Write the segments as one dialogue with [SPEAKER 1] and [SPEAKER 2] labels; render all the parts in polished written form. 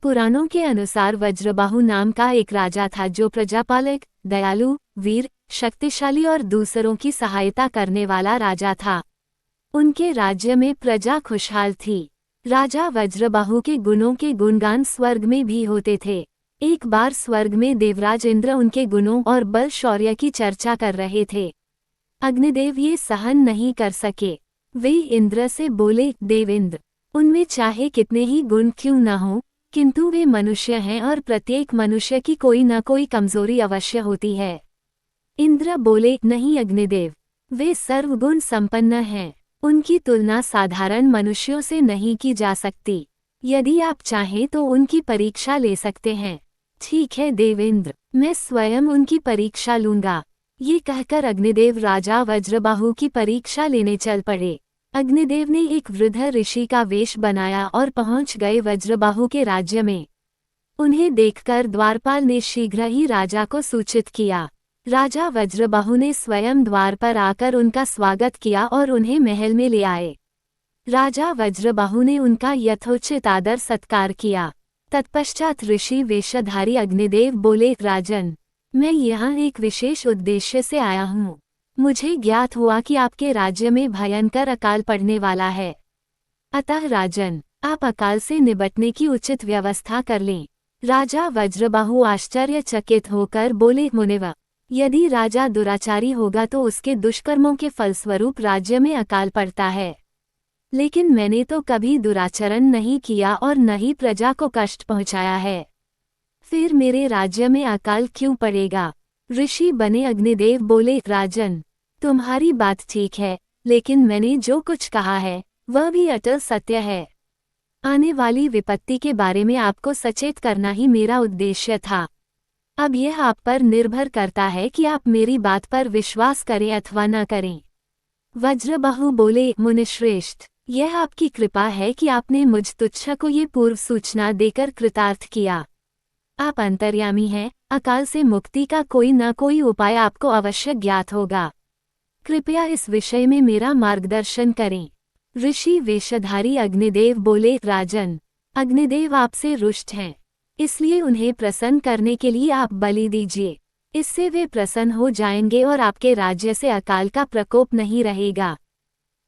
[SPEAKER 1] पुराणों के अनुसार वज्रबाहु नाम का एक राजा था जो प्रजापालक, दयालु, वीर, शक्तिशाली और दूसरों की सहायता करने वाला राजा था। उनके राज्य में प्रजा खुशहाल थी। राजा वज्रबाहु के गुणों के गुणगान स्वर्ग में भी होते थे। एक बार स्वर्ग में देवराज इंद्र उनके गुणों और बल शौर्य की चर्चा कर रहे थे। अग्निदेव ये सहन नहीं कर सके। वे इंद्र से बोले, देवेंद्र, उनमें चाहे कितने ही गुण क्यों न हों, किंतु वे मनुष्य हैं और प्रत्येक मनुष्य की कोई न कोई कमजोरी अवश्य होती है। इंद्र बोले, नहीं अग्निदेव, वे सर्वगुण संपन्न हैं। उनकी तुलना साधारण मनुष्यों से नहीं की जा सकती। यदि आप चाहें तो उनकी परीक्षा ले सकते हैं। ठीक है देवेंद्र, मैं स्वयं उनकी परीक्षा लूंगा। ये कहकर अग्निदेव राजा वज्रबाहु की परीक्षा लेने चल पड़े। अग्निदेव ने एक वृद्ध ऋषि का वेश बनाया और पहुंच गए वज्रबाहु के राज्य में। उन्हें देखकर द्वारपाल ने शीघ्र ही राजा को सूचित किया। राजा वज्रबाहु ने स्वयं द्वार पर आकर उनका स्वागत किया और उन्हें महल में ले आए। राजा वज्रबाहु ने उनका यथोचित आदर सत्कार किया। तत्पश्चात ऋषि वेशधारी अग्निदेव बोले, राजन, मैं यहाँ एक विशेष उद्देश्य से आया हूँ। मुझे ज्ञात हुआ कि आपके राज्य में भयंकर अकाल पड़ने वाला है। अतः राजन, आप अकाल से निपटने की उचित व्यवस्था कर लें। राजा वज्रबाहु आश्चर्यचकित होकर बोले, मुनिवर, यदि राजा दुराचारी होगा तो उसके दुष्कर्मों के फलस्वरूप राज्य में अकाल पड़ता है। लेकिन मैंने तो कभी दुराचरण नहीं किया और न ही प्रजा को कष्ट पहुँचाया है। फिर मेरे राज्य में अकाल क्यों पड़ेगा? ऋषि बने अग्निदेव बोले, राजन, तुम्हारी बात ठीक है, लेकिन मैंने जो कुछ कहा है वह भी अटल सत्य है। आने वाली विपत्ति के बारे में आपको सचेत करना ही मेरा उद्देश्य था। अब यह आप पर निर्भर करता है कि आप मेरी बात पर विश्वास करें अथवा न करें। वज्रबाहु बोले, मुनिश्रेष्ठ, यह आपकी कृपा है कि आपने मुझ तुच्छ को ये पूर्व सूचना देकर कृतार्थ किया। आप अंतर्यामी हैं, अकाल से मुक्ति का कोई न कोई उपाय आपको अवश्य ज्ञात होगा। कृपया इस विषय में मेरा मार्गदर्शन करें। ऋषि वेशधारी अग्निदेव बोले, राजन, अग्निदेव आपसे रुष्ट हैं, इसलिए उन्हें प्रसन्न करने के लिए आप बलि दीजिए। इससे वे प्रसन्न हो जाएंगे और आपके राज्य से अकाल का प्रकोप नहीं रहेगा।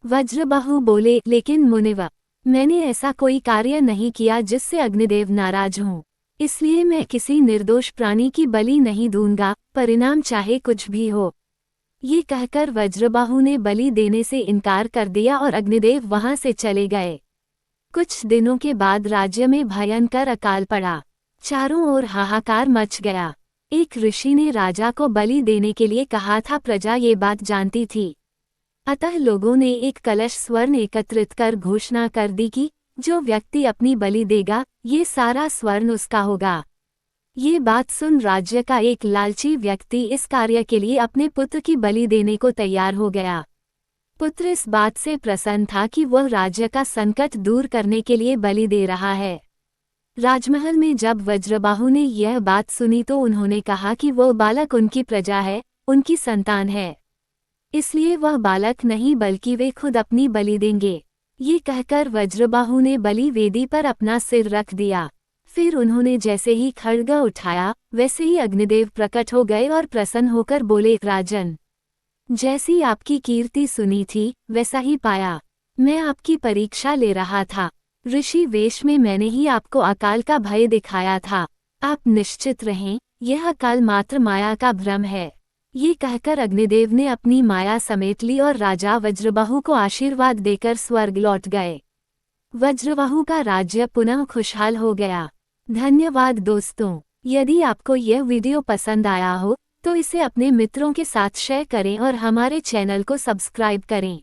[SPEAKER 1] वज्रबाहु बोले, लेकिन मुनिवर, मैंने ऐसा कोई कार्य नहीं किया जिससे अग्निदेव नाराज हों, इसलिए मैं किसी निर्दोष प्राणी की बलि नहीं दूंगा, परिणाम चाहे कुछ भी हो। ये कहकर वज्रबाहु ने बलि देने से इनकार कर दिया और अग्निदेव वहां से चले गए। कुछ दिनों के बाद राज्य में भयंकर अकाल पड़ा। चारों ओर हाहाकार मच गया। एक ऋषि ने राजा को बलि देने के लिए कहा था। प्रजा ये बात जानती थी, अतः लोगों ने एक कलश स्वर्ण एकत्रित कर घोषणा कर दी कि जो व्यक्ति अपनी बलि देगा, ये सारा स्वर्ण उसका होगा। ये बात सुन राज्य का एक लालची व्यक्ति इस कार्य के लिए अपने पुत्र की बलि देने को तैयार हो गया। पुत्र इस बात से प्रसन्न था कि वह राज्य का संकट दूर करने के लिए बलि दे रहा है। राजमहल में जब वज्रबाहु ने यह बात सुनी तो उन्होंने कहा कि वह बालक उनकी प्रजा है, उनकी संतान है, इसलिए वह बालक नहीं बल्कि वे खुद अपनी बलि देंगे। ये कहकर वज्रबाहु ने बलि वेदी पर अपना सिर रख दिया। फिर उन्होंने जैसे ही खड्ग उठाया वैसे ही अग्निदेव प्रकट हो गए और प्रसन्न होकर बोले, राजन, जैसी आपकी कीर्ति सुनी थी वैसा ही पाया। मैं आपकी परीक्षा ले रहा था। ऋषि वेश में मैंने ही आपको अकाल का भय दिखाया था। आप निश्चित रहें, यह अकाल मात्र माया का भ्रम है। ये कहकर अग्निदेव ने अपनी माया समेट ली और राजा वज्रबाहु को आशीर्वाद देकर स्वर्ग लौट गए। वज्रबाहु का राज्य पुनः खुशहाल हो गया। धन्यवाद दोस्तों। यदि आपको यह वीडियो पसंद आया हो तो इसे अपने मित्रों के साथ शेयर करें और हमारे चैनल को सब्सक्राइब करें।